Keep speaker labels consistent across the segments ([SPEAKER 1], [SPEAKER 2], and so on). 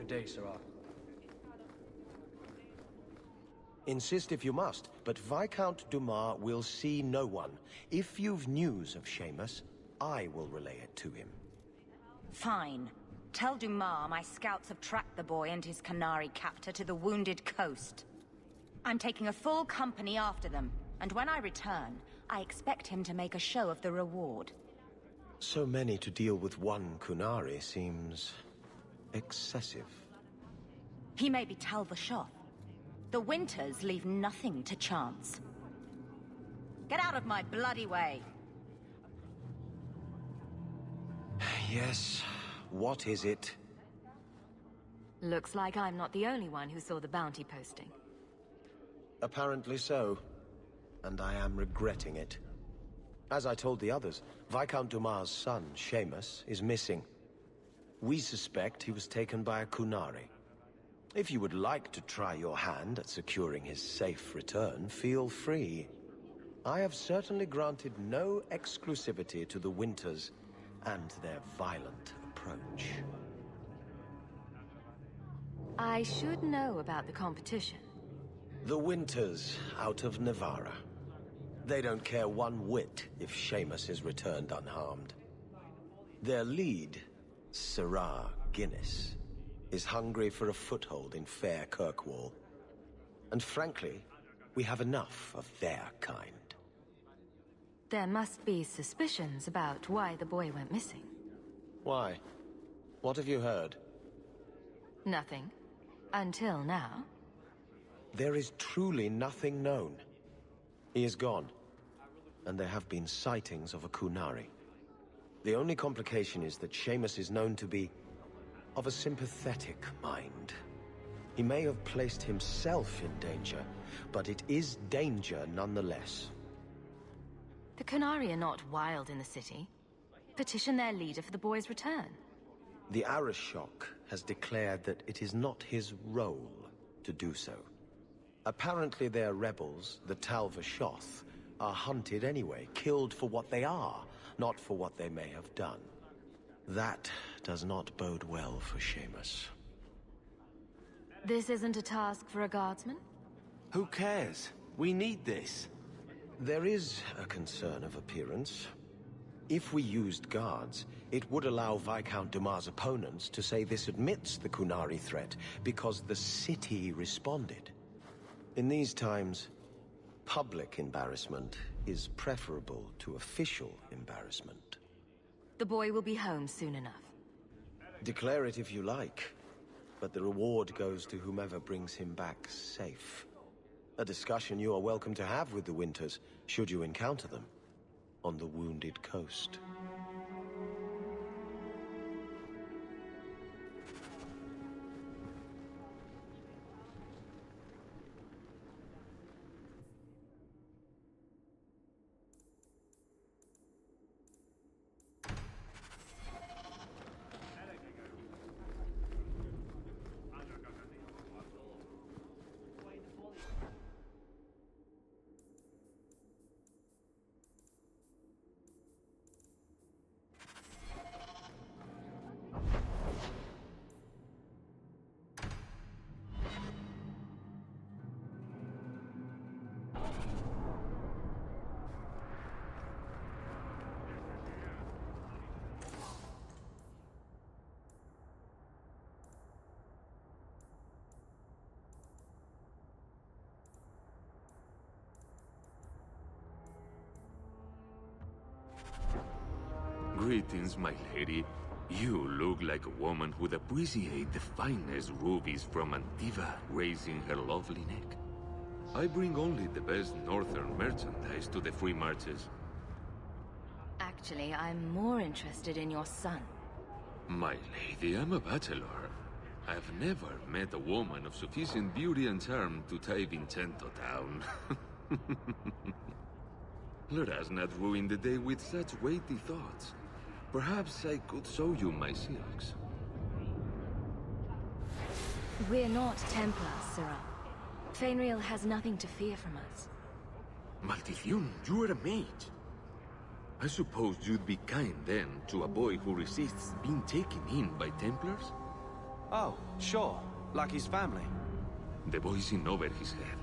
[SPEAKER 1] Good day, Sirrah.
[SPEAKER 2] Insist if you must, but Viscount Dumas will see no one. If you've news of Seamus, I will relay it to him.
[SPEAKER 3] Fine. Tell Dumas my scouts have tracked the boy and his Canary captor to the Wounded Coast. I'm taking a full company after them, and when I return, I expect him to make a show of the reward.
[SPEAKER 2] So many to deal with one Kunari seems excessive.
[SPEAKER 3] He may be Talvashoth. The Winters leave nothing to chance. Get out of my bloody way!
[SPEAKER 2] Yes, what is it?
[SPEAKER 4] Looks like I'm not the only one who saw the bounty posting.
[SPEAKER 2] Apparently so, and I am regretting it. As I told the others, Viscount Dumas' son, Seamus, is missing. We suspect he was taken by a Kunari. If you would like to try your hand at securing his safe return, feel free. I have certainly granted no exclusivity to the Winters and their violent approach.
[SPEAKER 4] I should know about the competition.
[SPEAKER 2] The Winters out of Navarra. They don't care one whit if Seamus is returned unharmed. Their lead, Sirrah Guinness, is hungry for a foothold in fair Kirkwall. And frankly, we have enough of their kind.
[SPEAKER 4] There must be suspicions about why the boy went missing.
[SPEAKER 2] Why? What have you heard?
[SPEAKER 4] Nothing. Until now.
[SPEAKER 2] There is truly nothing known. He is gone, and there have been sightings of a Kunari. The only complication is that Seamus is known to be of a sympathetic mind. He may have placed himself in danger, but it is danger nonetheless.
[SPEAKER 4] The Canari are not wild in the city. Petition their leader for the boy's return.
[SPEAKER 2] The Arishok has declared that it is not his role to do so. Apparently their rebels, the Talvashoth, are hunted anyway, killed for what they are, not for what they may have done. That does not bode well for Seamus.
[SPEAKER 4] This isn't a task for a guardsman?
[SPEAKER 5] Who cares? We need this.
[SPEAKER 2] There is a concern of appearance. If we used guards, it would allow Viscount Dumas' opponents to say this admits the Kunari threat because the city responded. In these times, public embarrassment is preferable to official embarrassment.
[SPEAKER 4] The boy will be home soon enough.
[SPEAKER 2] Declare it if you like, but the reward goes to whomever brings him back safe. A discussion you are welcome to have with the Winters, should you encounter them, on the Wounded Coast.
[SPEAKER 6] Greetings, my lady. You look like a woman who'd appreciate the finest rubies from Antiva raising her lovely neck. I bring only the best northern merchandise to the free marches.
[SPEAKER 4] Actually, I'm more interested in your son.
[SPEAKER 6] My lady, I'm a bachelor. I've never met a woman of sufficient beauty and charm to tie Vincento down. Let us not ruin the day with such weighty thoughts. Perhaps I could show you my silks.
[SPEAKER 4] We're not Templars, Sirrah. Fainriel has nothing to fear from us.
[SPEAKER 6] Maldición, you are a mage. I suppose you'd be kind then to a boy who resists being taken in by Templars?
[SPEAKER 5] Oh, sure. Like his family.
[SPEAKER 6] The boy's in over his head.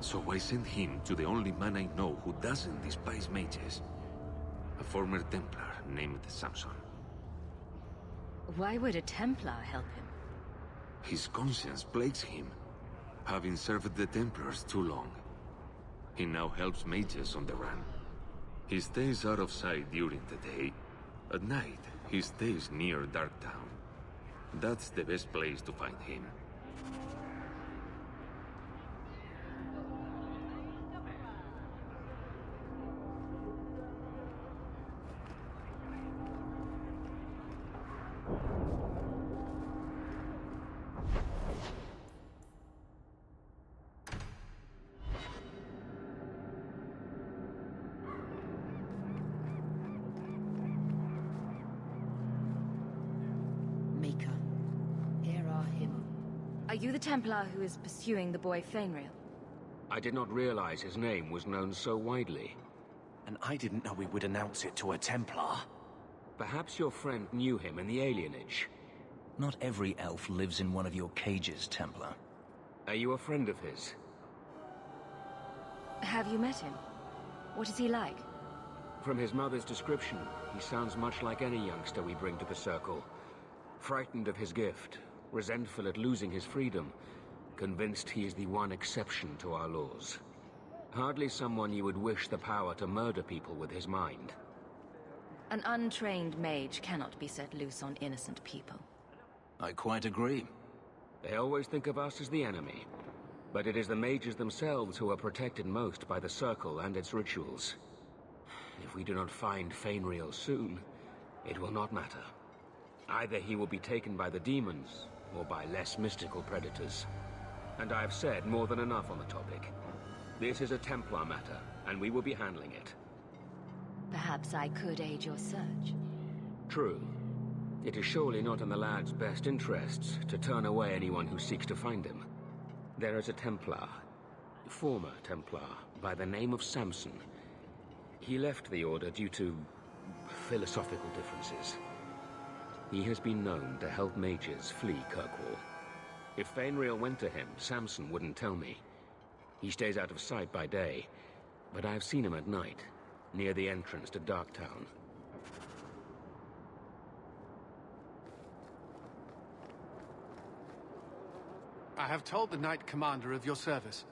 [SPEAKER 6] So I sent him to the only man I know who doesn't despise mages. A former Templar named Samson.
[SPEAKER 4] Why would a Templar help him?
[SPEAKER 6] His conscience plagues him, having served the Templars too long. He now helps mages on the run. He stays out of sight during the day. At night, he stays near Darktown. That's the best place to find him.
[SPEAKER 3] Mika, here are him.
[SPEAKER 4] Are you the Templar who is pursuing the boy Fainrail?
[SPEAKER 1] I did not realize his name was known so widely.
[SPEAKER 5] And I didn't know we would announce it to a Templar.
[SPEAKER 1] Perhaps your friend knew him in the alienage.
[SPEAKER 7] Not every elf lives in one of your cages, Templar.
[SPEAKER 1] Are you a friend of his?
[SPEAKER 4] Have you met him? What is he like?
[SPEAKER 1] From his mother's description, he sounds much like any youngster we bring to the Circle. Frightened of his gift, resentful at losing his freedom, convinced he is the one exception to our laws. Hardly someone you would wish the power to murder people with his mind.
[SPEAKER 4] An untrained mage cannot be set loose on innocent people.
[SPEAKER 7] I quite agree.
[SPEAKER 1] They always think of us as the enemy, but it is the mages themselves who are protected most by the Circle and its rituals. If we do not find Fainrail soon, it will not matter. Either he will be taken by the demons, or by less mystical predators. And I have said more than enough on the topic. This is a Templar matter, and we will be handling it.
[SPEAKER 4] Perhaps I could aid your search.
[SPEAKER 1] True. It is surely not in the lad's best interests to turn away anyone who seeks to find him. There is a Templar, former Templar, by the name of Samson. He left the Order due to philosophical differences. He has been known to help mages flee Kirkwall. If Fainrail went to him, Samson wouldn't tell me. He stays out of sight by day, but I've seen him at night, near the entrance to Darktown.
[SPEAKER 8] I have told the Knight Commander of your service.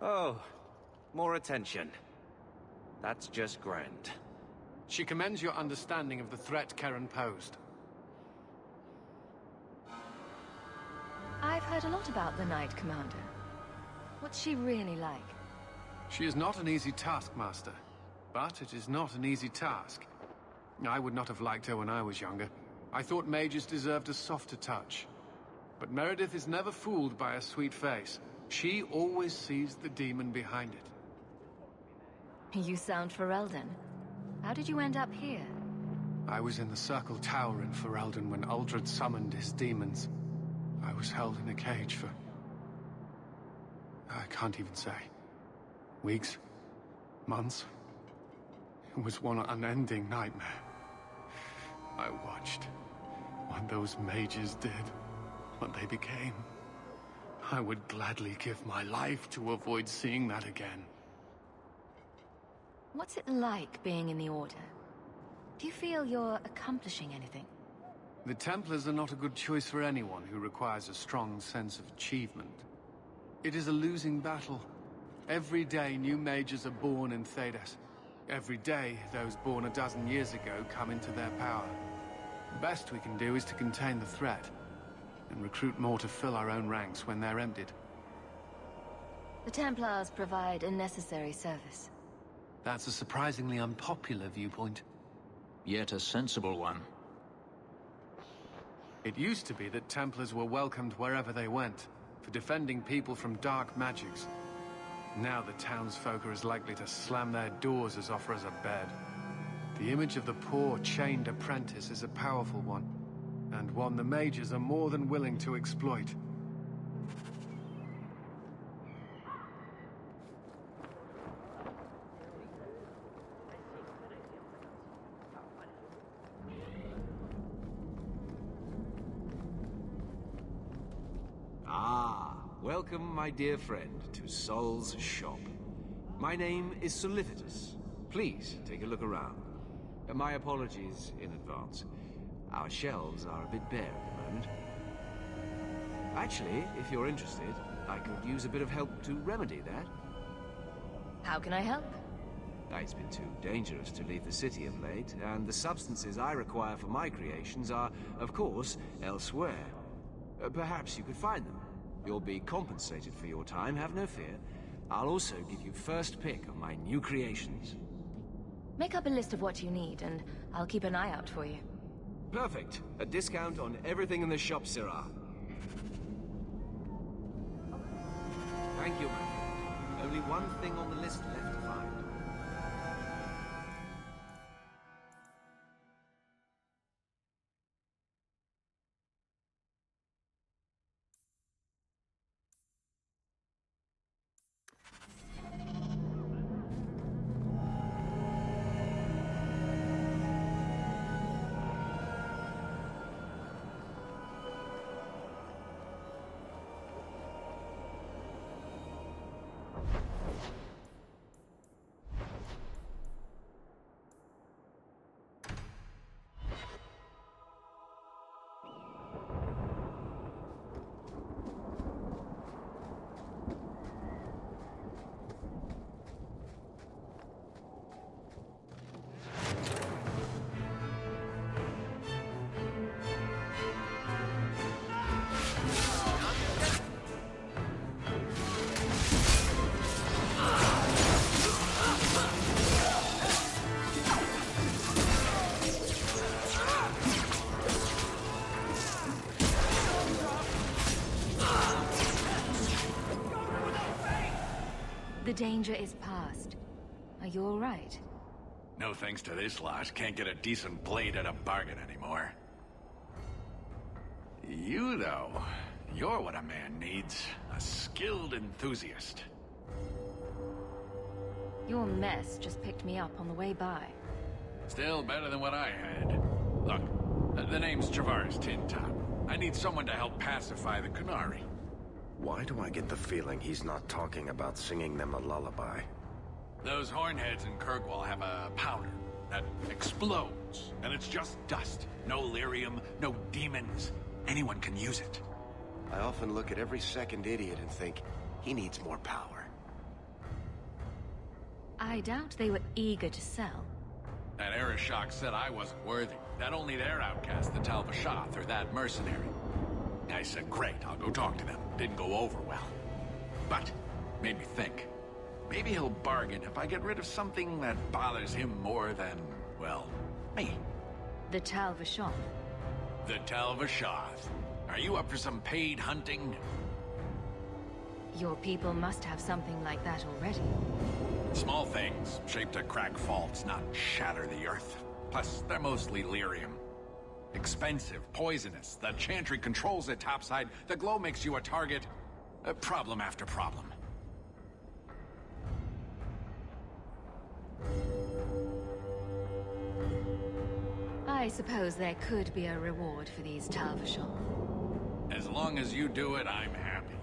[SPEAKER 5] Oh, more attention. That's just grand.
[SPEAKER 8] She commends your understanding of the threat Karen posed.
[SPEAKER 4] I've heard a lot about the Knight Commander. What's she really like?
[SPEAKER 8] She is not an easy taskmaster, but it is not an easy task. I would not have liked her when I was younger. I thought mages deserved a softer touch. But Meredith is never fooled by a sweet face. She always sees the demon behind it.
[SPEAKER 4] You sound Ferelden. How did you end up here?
[SPEAKER 8] I was in the Circle Tower in Ferelden when Uldred summoned his demons. I was held in a cage for... I can't even say. Weeks? Months? It was one unending nightmare. I watched what those mages did, what they became. I would gladly give my life to avoid seeing that again.
[SPEAKER 4] What's it like being in the Order? Do you feel you're accomplishing anything?
[SPEAKER 8] The Templars are not a good choice for anyone who requires a strong sense of achievement. It is a losing battle. Every day new mages are born in Thedas. Every day those born a dozen years ago come into their power. The best we can do is to contain the threat, and recruit more to fill our own ranks when they're emptied.
[SPEAKER 4] The Templars provide a necessary service.
[SPEAKER 8] That's a surprisingly unpopular viewpoint.
[SPEAKER 7] Yet a sensible one.
[SPEAKER 8] It used to be that Templars were welcomed wherever they went, for defending people from dark magics. Now the townsfolk are as likely to slam their doors as offer us a bed. The image of the poor, chained apprentice is a powerful one, and one the mages are more than willing to exploit.
[SPEAKER 9] Welcome, my dear friend, to Sol's shop. My name is Solicitus. Please take a look around. My apologies in advance. Our shelves are a bit bare at the moment. Actually, if you're interested, I could use a bit of help to remedy that.
[SPEAKER 4] How can I help?
[SPEAKER 9] It's been too dangerous to leave the city of late, and the substances I require for my creations are, of course, elsewhere. Perhaps you could find them. You'll be compensated for your time, have no fear. I'll also give you first pick of my new creations.
[SPEAKER 4] Make up a list of what you need, and I'll keep an eye out for you.
[SPEAKER 9] Perfect. A discount on everything in the shop, Sirrah. Thank you, my friend. Only one thing on the list left to find.
[SPEAKER 4] The danger is past. Are you all right?
[SPEAKER 10] No thanks to this lot, can't get a decent blade at a bargain anymore. You, though, you're what a man needs. A skilled enthusiast.
[SPEAKER 4] Your mess just picked me up on the way by.
[SPEAKER 10] Still better than what I had. Look, the name's Travaris Tintop. I need someone to help pacify the Qunari.
[SPEAKER 2] Why do I get the feeling he's not talking about singing them a lullaby?
[SPEAKER 10] Those hornheads in Kirkwall have a powder that explodes, and it's just dust. No lyrium, no demons. Anyone can use it.
[SPEAKER 2] I often look at every second idiot and think, he needs more power.
[SPEAKER 4] I doubt they were eager to sell.
[SPEAKER 10] That Arishok said I wasn't worthy. That only their outcast, the Tal-Vashoth, or that mercenary. I said, great, I'll go talk to them. Didn't go over well. But, made me think. Maybe he'll bargain if I get rid of something that bothers him more than, well, me.
[SPEAKER 4] The Tal-Vashoth.
[SPEAKER 10] The Tal-Vashoth. Are you up for some paid hunting?
[SPEAKER 4] Your people must have something like that already.
[SPEAKER 10] Small things, shaped to crack faults, not shatter the earth. Plus, they're mostly lyrium. Expensive, poisonous. The Chantry controls it topside. The glow makes you a target. Problem after problem.
[SPEAKER 4] I suppose there could be a reward for these Tal-Vashoth.
[SPEAKER 10] As long as you do it, I'm happy.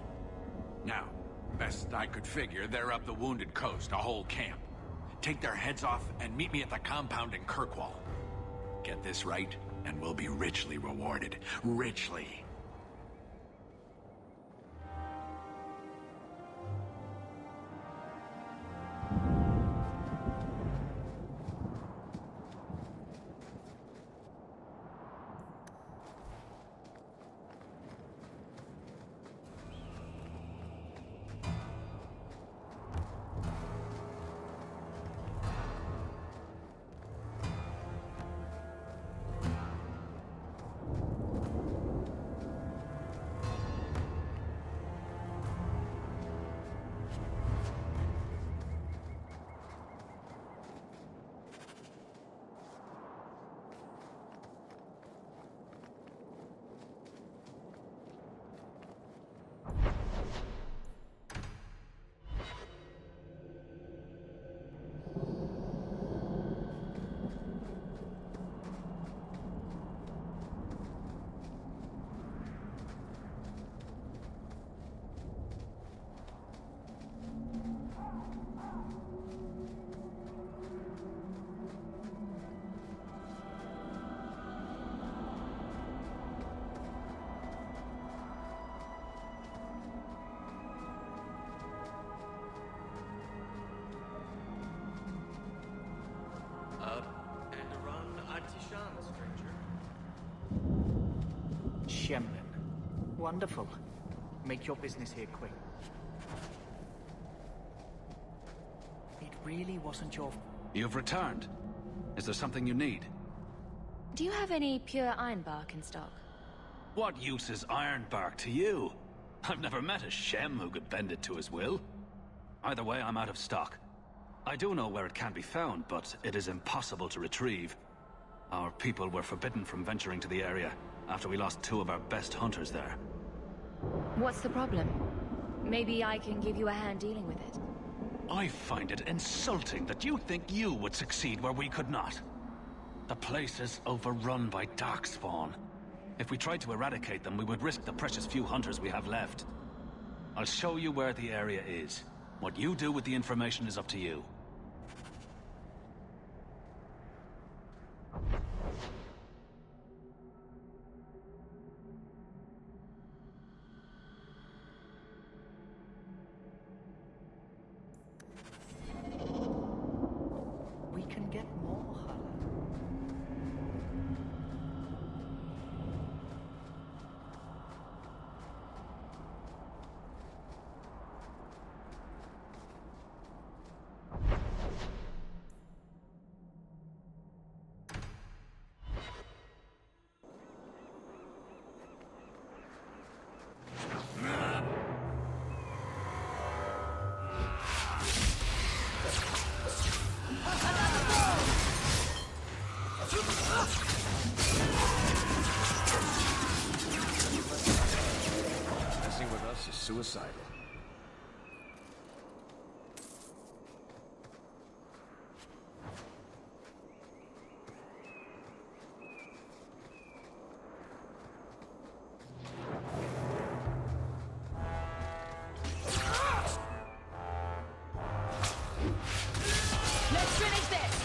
[SPEAKER 10] Now, best I could figure, they're up the Wounded Coast, a whole camp. Take their heads off and meet me at the compound in Kirkwall. Get this right, and we'll be richly rewarded. Richly.
[SPEAKER 7] Shemlin. Wonderful. Make your business here quick. It really wasn't your...
[SPEAKER 11] You've returned. Is there something you need?
[SPEAKER 4] Do you have any pure ironbark in stock?
[SPEAKER 11] What use is ironbark to you? I've never met a Shem who could bend it to his will. Either way, I'm out of stock. I do know where it can be found, but it is impossible to retrieve. Our people were forbidden from venturing to the area after we lost 2 of our best hunters there.
[SPEAKER 4] What's the problem? Maybe I can give you a hand dealing with it.
[SPEAKER 11] I find it insulting that you think you would succeed where we could not. The place is overrun by darkspawn. If we tried to eradicate them, we would risk the precious few hunters we have left. I'll show you where the area is. What you do with the information is up to you.
[SPEAKER 7] We can get more, Hala.
[SPEAKER 9] Messing with us is suicidal.
[SPEAKER 3] Let's finish this!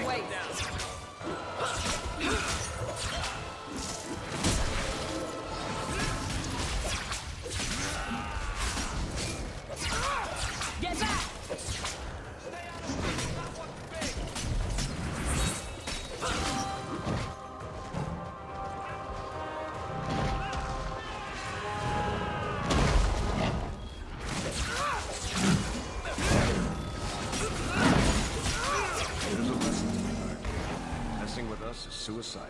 [SPEAKER 3] Wait. Get back!
[SPEAKER 9] Here's a lesson to be learned. Messing with us is suicidal.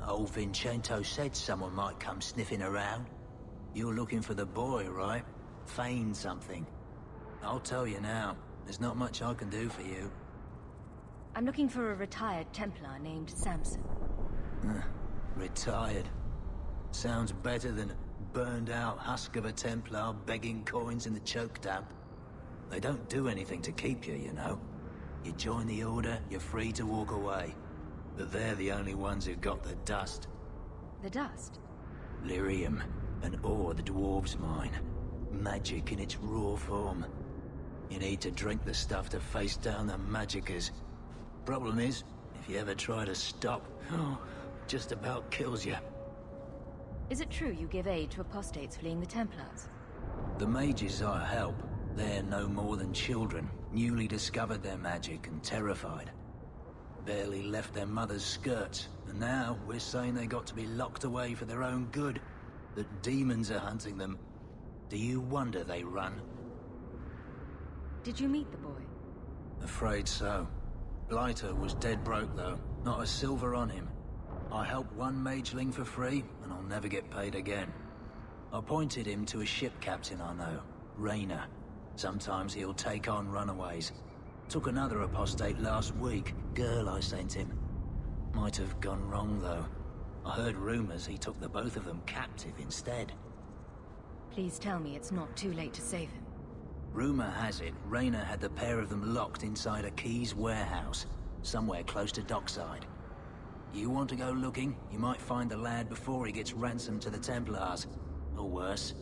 [SPEAKER 7] Old Vincento said someone might come sniffing around. You're looking for the boy, right? Feign something. I'll tell you now, there's not much I can do for you.
[SPEAKER 4] I'm looking for a retired Templar named Samson.
[SPEAKER 7] Retired. Sounds better than a burned-out husk of a Templar begging coins in the choke tap. They don't do anything to keep you, you know. You join the Order, you're free to walk away. But they're the only ones who got the dust.
[SPEAKER 4] The dust?
[SPEAKER 7] Lyrium, an ore the dwarves mine. Magic in its raw form. You need to drink the stuff to face down the magicers. Problem is, if you ever try to stop, just about kills you.
[SPEAKER 4] Is it true you give aid to apostates fleeing the Templars?
[SPEAKER 7] The mages I help, they're no more than children, newly discovered their magic and terrified. Barely left their mother's skirts, and now we're saying they got to be locked away for their own good. That demons are hunting them. Do you wonder they run?
[SPEAKER 4] Did you meet the boy?
[SPEAKER 7] Afraid so. Blighter was dead broke though, not a silver on him. I helped one mageling for free, and I'll never get paid again. I pointed him to a ship captain I know, Rayner. Sometimes he'll take on runaways. Took another apostate last week, girl I sent him. Might have gone wrong though. I heard rumors he took the both of them captive instead.
[SPEAKER 4] Please tell me it's not too late to save him.
[SPEAKER 7] Rumor has it, Rayner had the pair of them locked inside a Keys warehouse, somewhere close to dockside. You want to go looking, you might find the lad before he gets ransomed to the Templars. Or worse.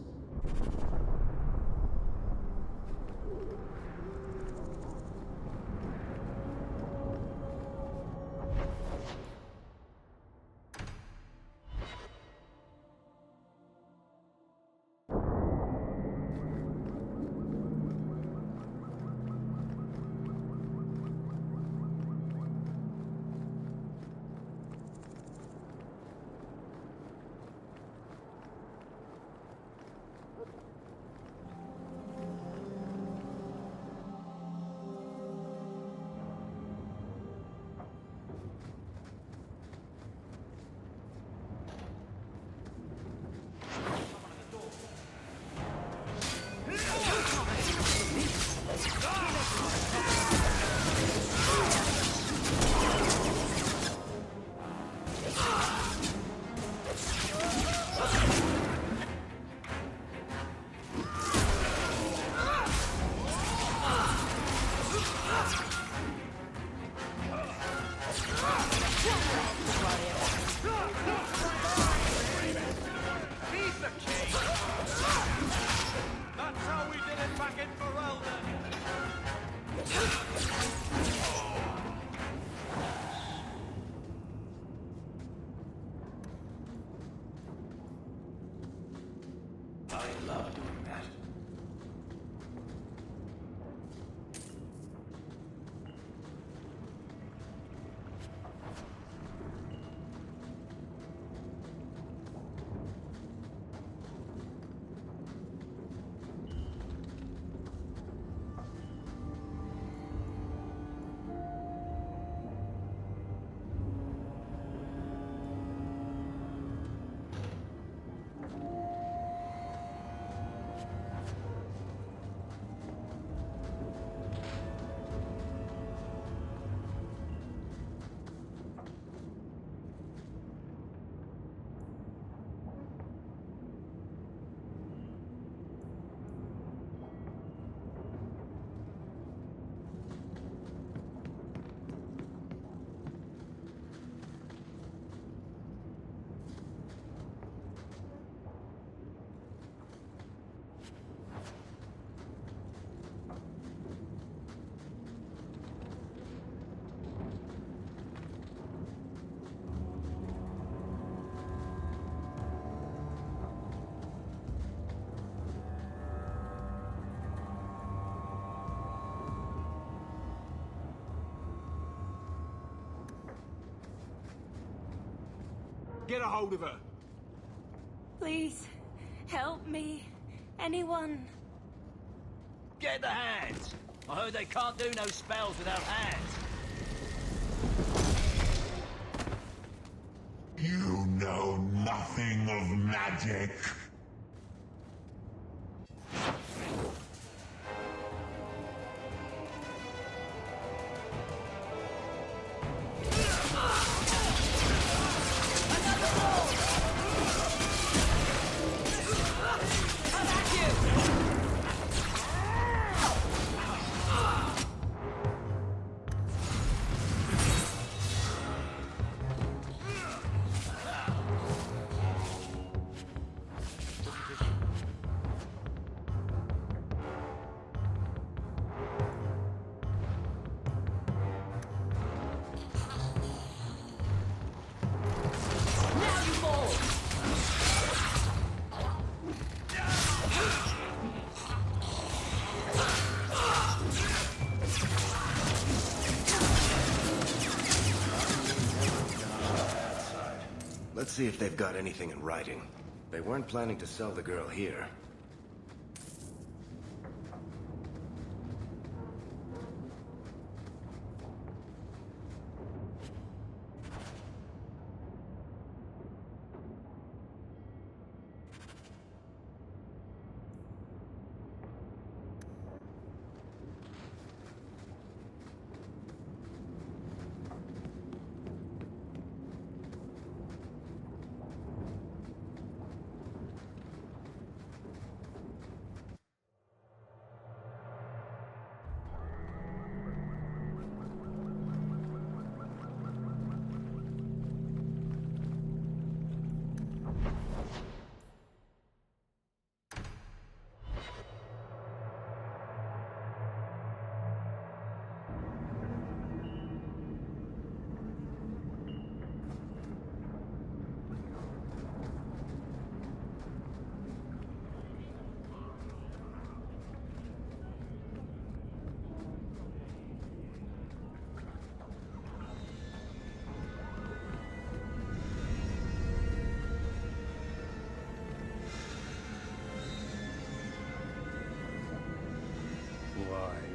[SPEAKER 5] Get a hold of her!
[SPEAKER 3] Please, help me. Anyone?
[SPEAKER 7] Get the hands! I heard they can't do no spells without hands.
[SPEAKER 12] You know nothing of magic.
[SPEAKER 2] see if they've got anything in writing. They weren't planning to sell the girl here.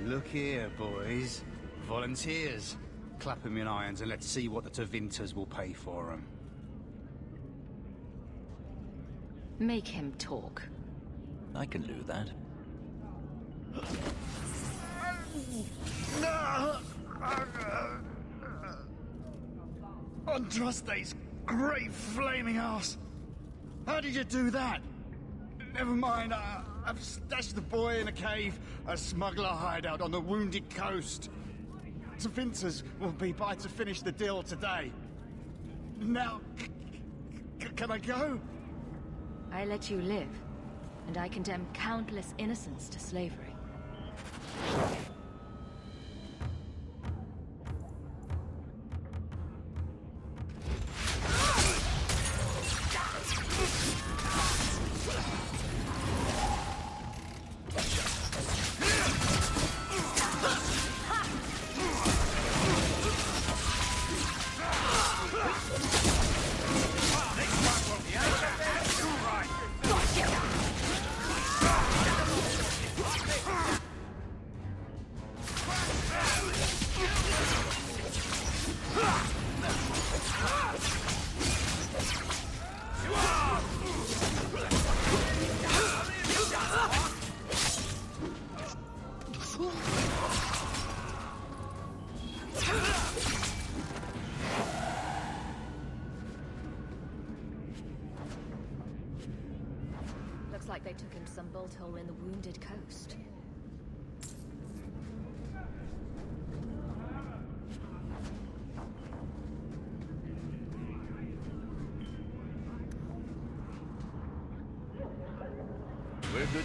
[SPEAKER 13] Look here, boys. Volunteers. Clap 'em in irons and let's see what the Tevinters will pay for 'em.
[SPEAKER 4] Make him talk.
[SPEAKER 7] I can do that.
[SPEAKER 13] Andraste's great flaming ass! How did you do that? Never mind, I've stashed the boy in a cave, a smuggler hideout on the Wounded Coast. Tevinters will be by to finish the deal today. Now, can I go?
[SPEAKER 4] I let you live, and I condemn countless innocents to slavery. Looks like they took him to some bolt hole in the Wounded Coast.
[SPEAKER 10] We're good.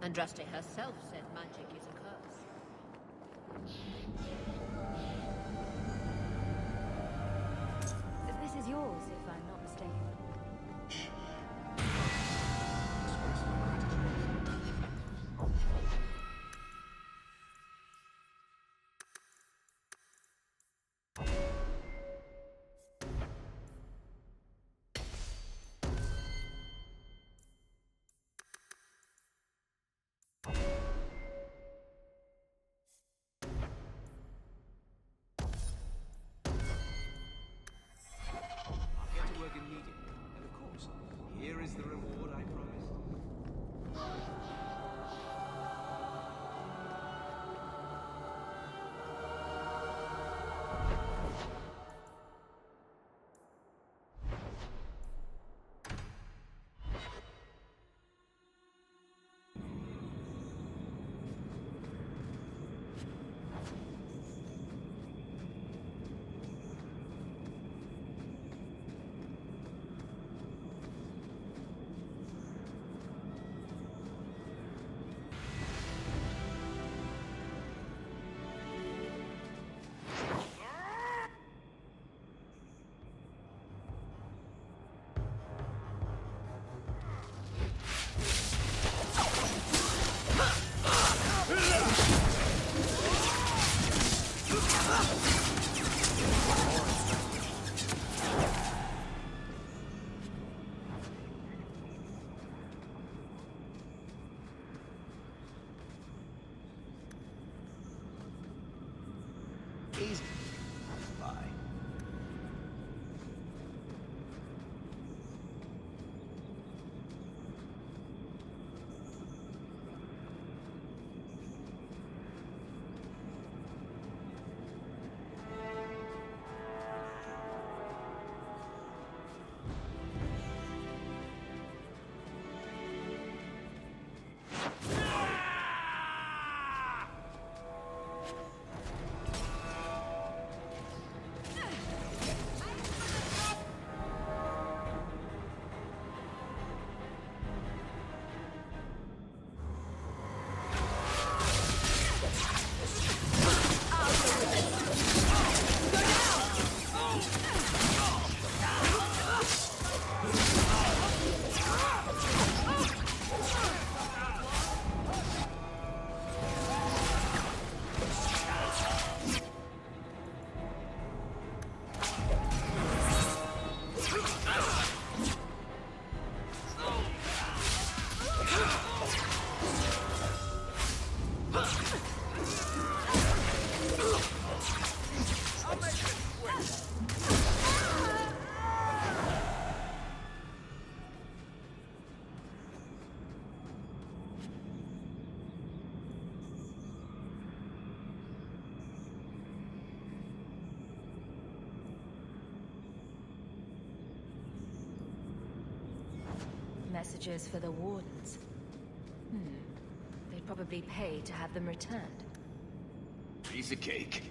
[SPEAKER 14] Andraste herself said magic is a curse.
[SPEAKER 4] This is yours, if I'm not mistaken.
[SPEAKER 9] Here is the reward I promised.
[SPEAKER 5] Easy. Bye.
[SPEAKER 4] Messages for the Wardens. They'd probably pay to have them returned.
[SPEAKER 5] Piece of cake.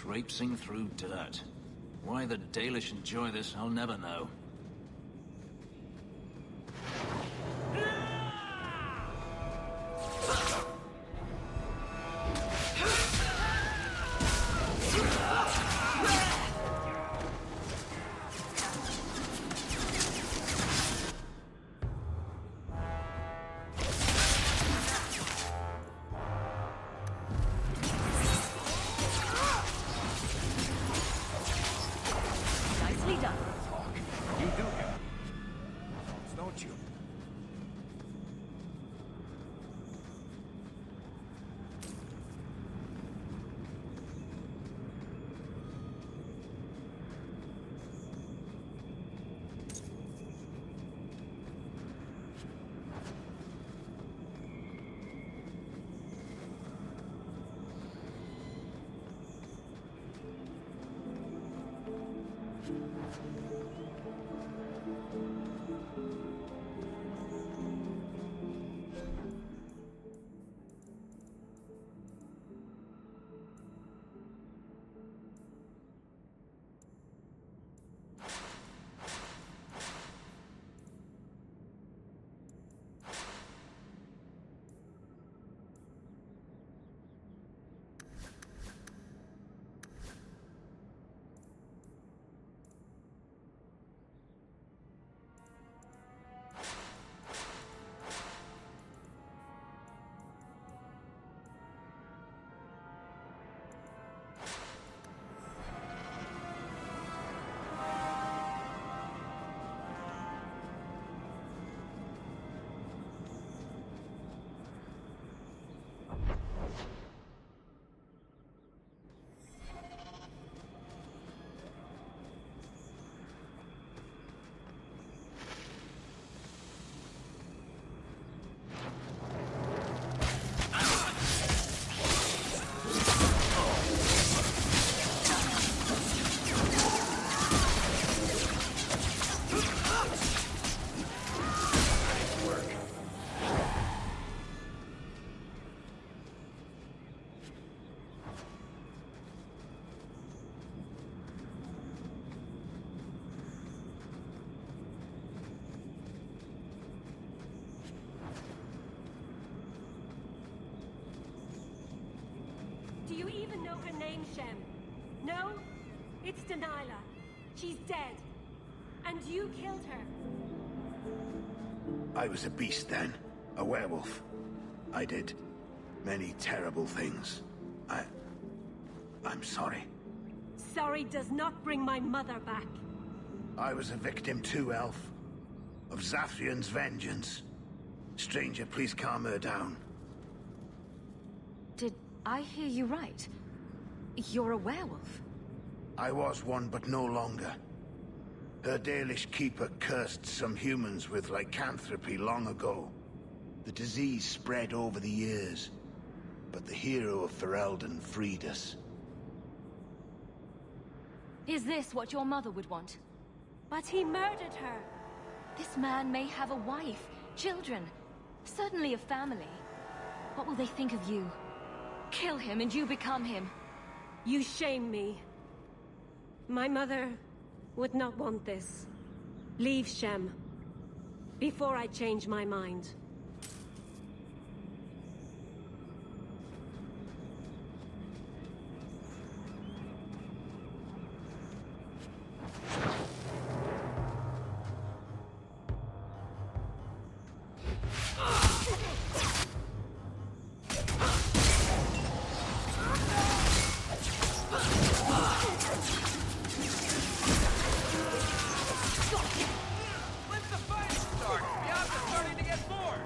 [SPEAKER 7] Traipsing through dirt. Why the Dalish enjoy this, I'll never know.
[SPEAKER 3] Nicely done.
[SPEAKER 5] You do him. Don't you?
[SPEAKER 15] Do you even know her name, Shem? No? It's Delilah. She's dead. And you killed her.
[SPEAKER 13] I was a beast then. A werewolf. I did many terrible things. I'm sorry.
[SPEAKER 15] Sorry does not bring my mother back.
[SPEAKER 13] I was a victim too, Elf. Of Zathrian's vengeance. Stranger, please calm her down.
[SPEAKER 4] Did I hear you right? You're a werewolf?
[SPEAKER 13] I was one, but no longer. Her Dalish keeper cursed some humans with lycanthropy long ago. The disease spread over the years, but the hero of Ferelden freed us.
[SPEAKER 4] Is this what your mother would want?
[SPEAKER 15] But he murdered her.
[SPEAKER 4] This man may have a wife, children, certainly a family. What will they think of you? Kill him and you become him.
[SPEAKER 15] You shame me. My mother would not want this. Leave Shem. Before I change my mind.
[SPEAKER 16] When's the fight start? The odds are starting to get more!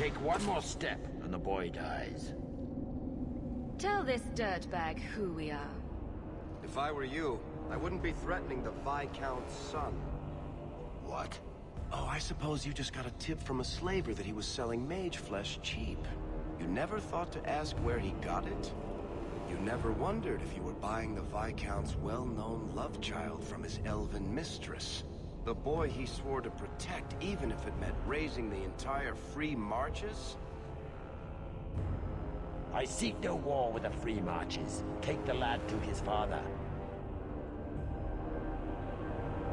[SPEAKER 16] Take one more step, and the boy dies.
[SPEAKER 4] Tell this dirtbag who we are.
[SPEAKER 17] If I were you, I wouldn't be threatening the Viscount's son.
[SPEAKER 2] What? Oh, I suppose you just got a tip from a slaver that he was selling mage flesh cheap. You never thought to ask where he got it? You never wondered if you were buying the Viscount's well-known love child from his elven mistress. The boy he swore to protect, even if it meant raising the entire Free Marches?
[SPEAKER 16] I seek no war with the Free Marches. Take the lad to his father.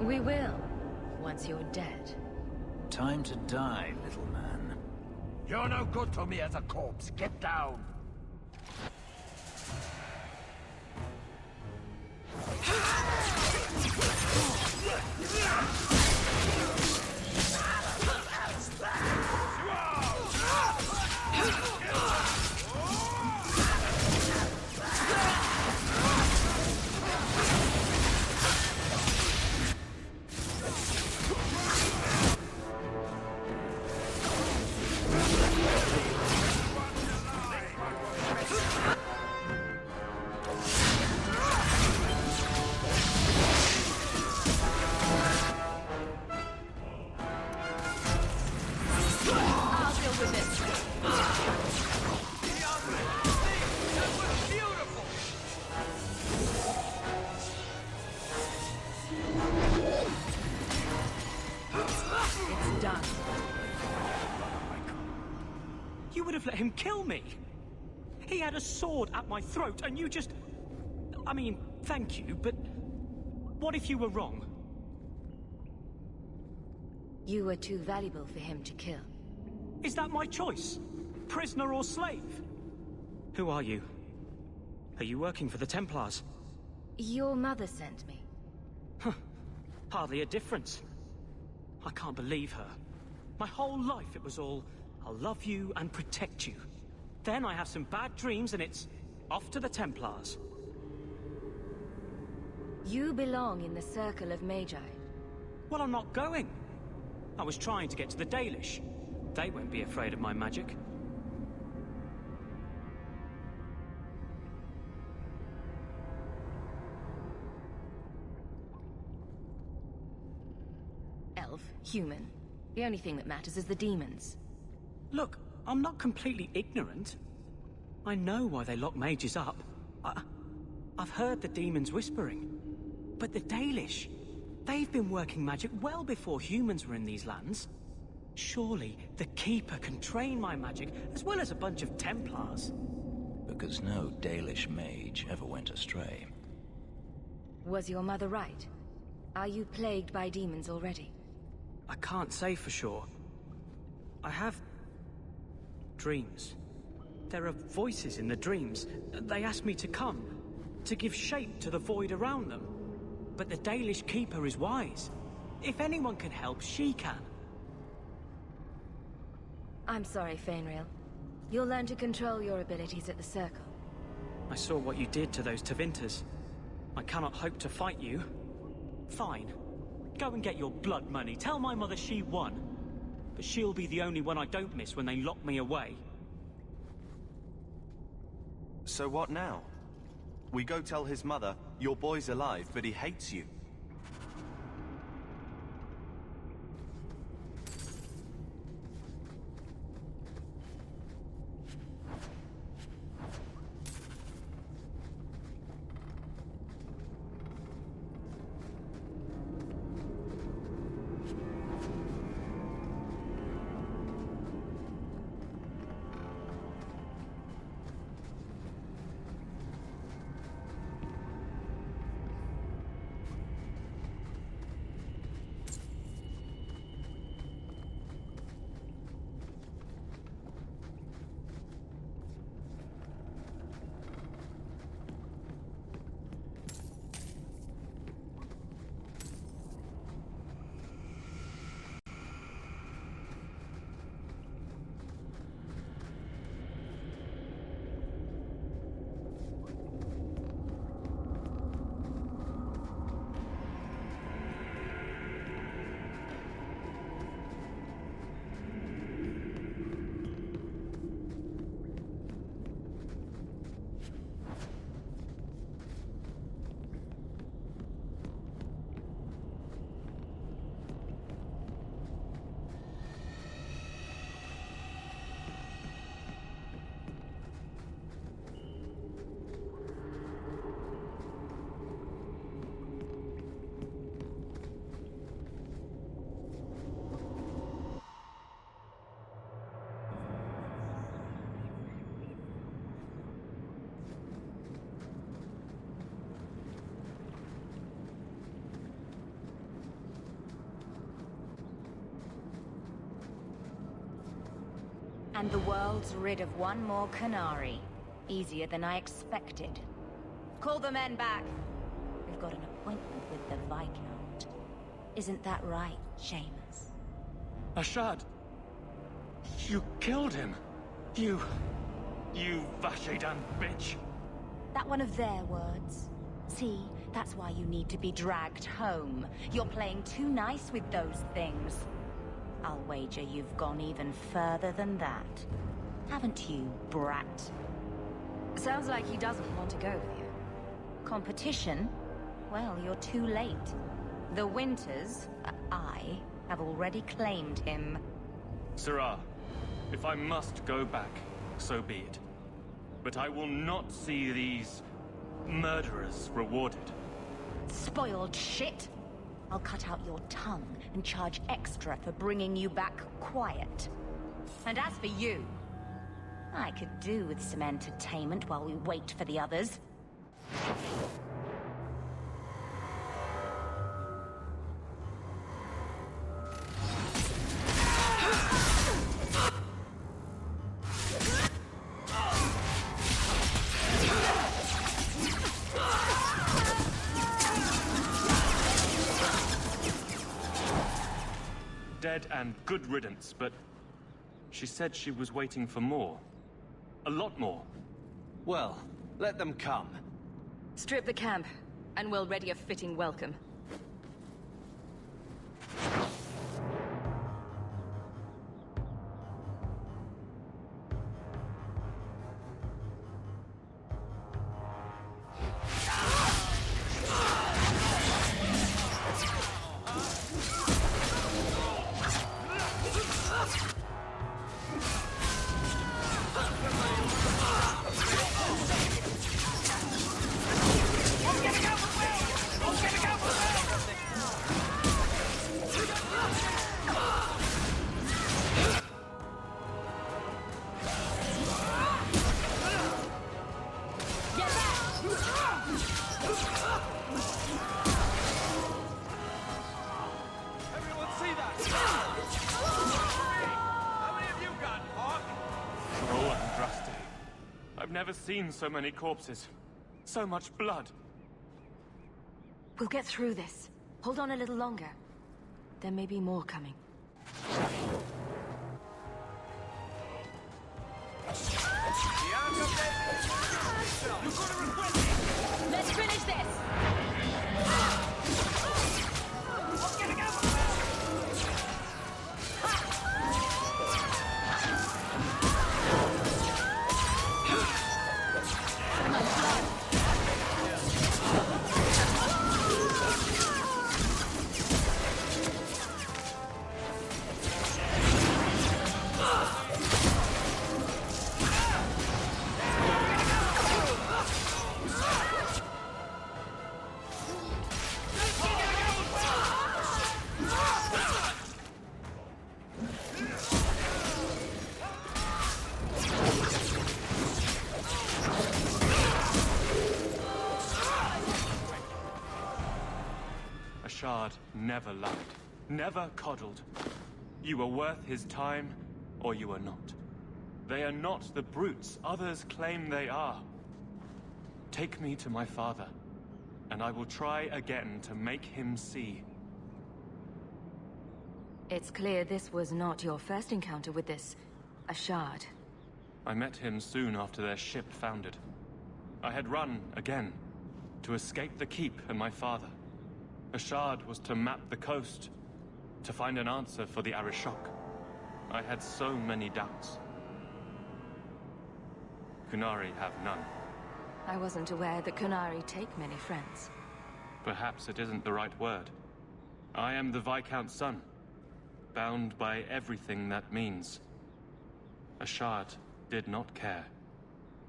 [SPEAKER 4] We will, once you're dead.
[SPEAKER 7] Time to die, little man.
[SPEAKER 16] You're no good to me as a corpse. Get down.
[SPEAKER 18] You would have let him kill me! He had a sword at my throat, and you just... I mean, thank you, but... what if you were wrong?
[SPEAKER 4] You were too valuable for him to kill.
[SPEAKER 18] Is that my choice? Prisoner or slave? Who are you? Are you working for the Templars?
[SPEAKER 4] Your mother sent me.
[SPEAKER 18] Huh. Hardly a difference. I can't believe her. My whole life it was all, I'll love you and protect you. Then I have some bad dreams and it's off to the Templars.
[SPEAKER 4] You belong in the circle of Magi.
[SPEAKER 18] Well, I'm not going. I was trying to get to the Dalish. They won't be afraid of my magic.
[SPEAKER 4] Elf, human. The only thing that matters is the demons.
[SPEAKER 18] Look, I'm not completely ignorant. I know why they lock mages up. I've heard the demons whispering. But the Dalish, they've been working magic well before humans were in these lands. Surely the Keeper can train my magic, as well as a bunch of Templars.
[SPEAKER 7] Because no Dalish mage ever went astray.
[SPEAKER 4] Was your mother right? Are you plagued by demons already?
[SPEAKER 18] I can't say for sure. I have... dreams. There are voices in the dreams. They ask me to come, to give shape to the void around them. But the Dalish Keeper is wise. If anyone can help, she can.
[SPEAKER 4] I'm sorry, Fainrail. You'll learn to control your abilities at the Circle.
[SPEAKER 18] I saw what you did to those Tevinters. I cannot hope to fight you. Fine. Go and get your blood money. Tell my mother she won. But she'll be the only one I don't miss when they lock me away.
[SPEAKER 19] So what now? We go tell his mother, your boy's alive, but he hates you.
[SPEAKER 3] And the world's rid of one more Canary. Easier than I expected. Call the men back. We've got an appointment with the Viscount. Isn't that right, Seamus?
[SPEAKER 20] Ashad! You killed him! You Vashedan bitch!
[SPEAKER 3] That one of their words. See, that's why you need to be dragged home. You're playing too nice with those things. I'll wager you've gone even further than that. Haven't you, brat?
[SPEAKER 4] Sounds like he doesn't want to go with you.
[SPEAKER 3] Competition? Well, you're too late. The Winters, I, have already claimed him.
[SPEAKER 20] Sirrah, if I must go back, so be it. But I will not see these murderers rewarded.
[SPEAKER 3] Spoiled shit! I'll cut out your tongue and charge extra for bringing you back quiet. And as for you, I could do with some entertainment while we wait for the others.
[SPEAKER 20] Dead and good riddance, but she said she was waiting for more. A lot more.
[SPEAKER 19] Well, let them come.
[SPEAKER 4] Strip the camp, and we'll ready a fitting welcome.
[SPEAKER 20] I've never seen so many corpses. So much blood.
[SPEAKER 4] We'll get through this. Hold on a little longer. There may be more coming.
[SPEAKER 3] Let's finish this!
[SPEAKER 20] Ashad never lied, never coddled. You were worth his time, or you are not. They are not the brutes others claim they are. Take me to my father, and I will try again to make him see.
[SPEAKER 4] It's clear this was not your first encounter with this Ashad.
[SPEAKER 20] I met him soon after their ship foundered. I had run again, to escape the keep and my father. Ashad was to map the coast, to find an answer for the Arishok. I had so many doubts. Kunari have none.
[SPEAKER 4] I wasn't aware that Kunari take many friends.
[SPEAKER 20] Perhaps it isn't the right word. I am the Viscount's son, bound by everything that means. Ashad did not care.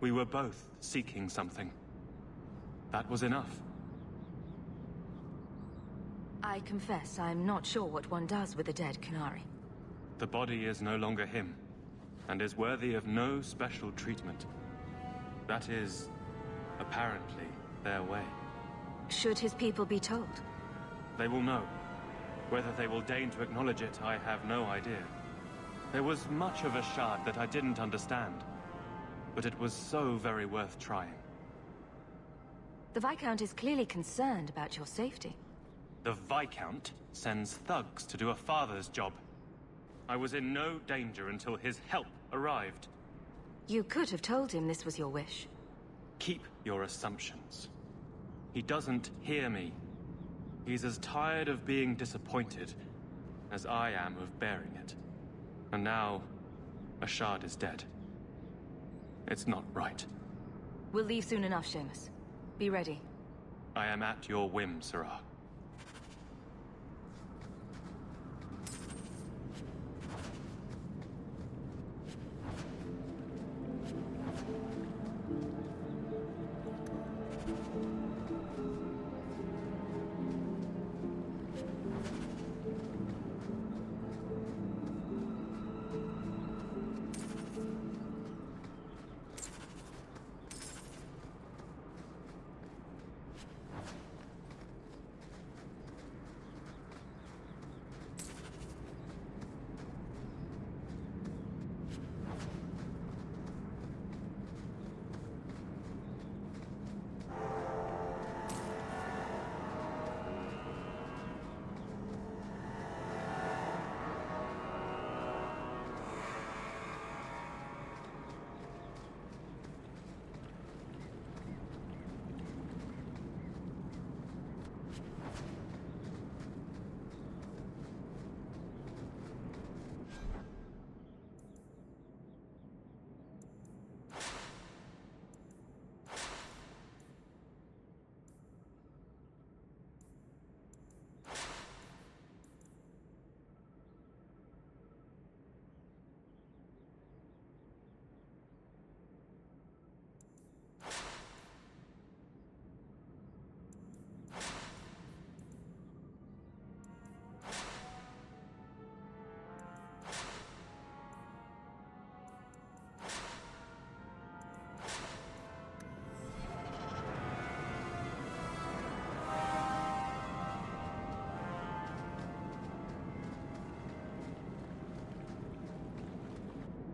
[SPEAKER 20] We were both seeking something. That was enough.
[SPEAKER 4] I confess, I'm not sure what one does with a dead Kunari.
[SPEAKER 20] The body is no longer him, and is worthy of no special treatment. That is, apparently, their way.
[SPEAKER 4] Should his people be told?
[SPEAKER 20] They will know. Whether they will deign to acknowledge it, I have no idea. There was much of a shard that I didn't understand, but it was so very worth trying.
[SPEAKER 4] The Viscount is clearly concerned about your safety.
[SPEAKER 20] The Viscount sends thugs to do a father's job. I was in no danger until his help arrived.
[SPEAKER 4] You could have told him this was your wish.
[SPEAKER 20] Keep your assumptions. He doesn't hear me. He's as tired of being disappointed as I am of bearing it. And now, a shard is dead. It's not right.
[SPEAKER 4] We'll leave soon enough, Seamus. Be ready.
[SPEAKER 20] I am at your whim, Sirrah.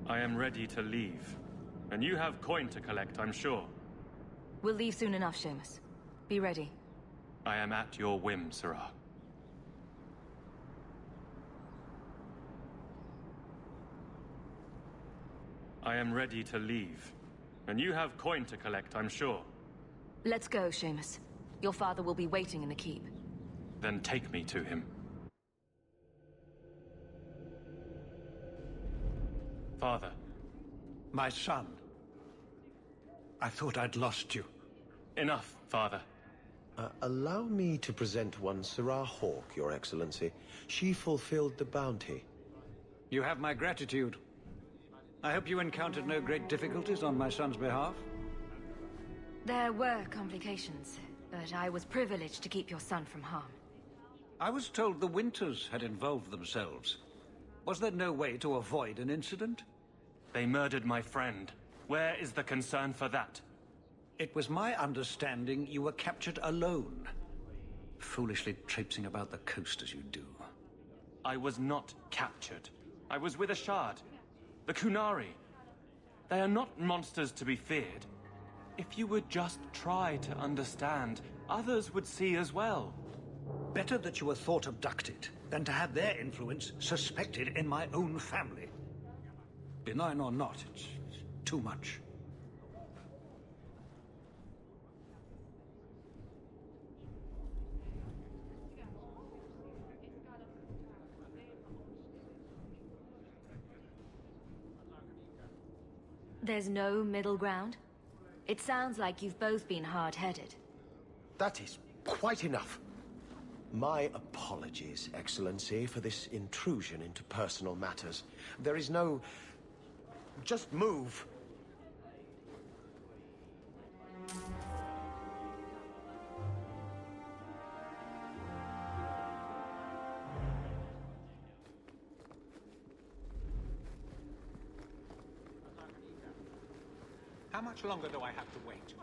[SPEAKER 20] I am ready to leave. And you have coin to collect, I'm sure.
[SPEAKER 4] We'll leave soon enough, Seamus. Be ready.
[SPEAKER 20] I am at your whim, Sirrah. I am ready to leave. And you have coin to collect, I'm sure.
[SPEAKER 4] Let's go, Seamus. Your father will be waiting in the keep.
[SPEAKER 20] Then take me to him. Father.
[SPEAKER 13] My son. I thought I'd lost you.
[SPEAKER 20] Enough, Father.
[SPEAKER 2] Allow me to present one Sirrah Hawk, Your Excellency. She fulfilled the bounty.
[SPEAKER 13] You have my gratitude. I hope you encountered no great difficulties on my son's behalf.
[SPEAKER 4] There were complications, but I was privileged to keep your son from harm.
[SPEAKER 13] I was told the Winters had involved themselves. Was there no way to avoid an incident?
[SPEAKER 20] They murdered my friend. Where is the concern for that?
[SPEAKER 13] It was my understanding you were captured alone. Foolishly traipsing about the coast as you do.
[SPEAKER 20] I was not captured. I was with a shard. The Kunari. They are not monsters to be feared. If you would just try to understand, others would see as well.
[SPEAKER 13] Better that you were thought abducted than to have their influence suspected in my own family. Benign or not, it's too much.
[SPEAKER 4] There's no middle ground? It sounds like you've both been hard-headed.
[SPEAKER 2] That is quite enough. My apologies, Excellency, for this intrusion into personal matters. There is no... Just move.
[SPEAKER 21] How much longer do I have to wait?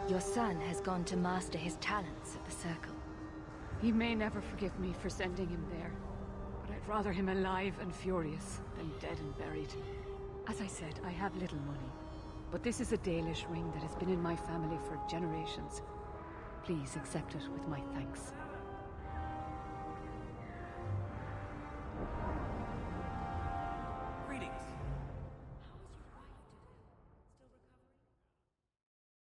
[SPEAKER 4] Your son has gone to master his talents at the Circle.
[SPEAKER 6] He may never forgive me for sending him there, but I'd rather him alive and furious than dead and buried. As I said, I have little money, but this is a Dalish ring that has been in my family for generations. Please accept it with my thanks.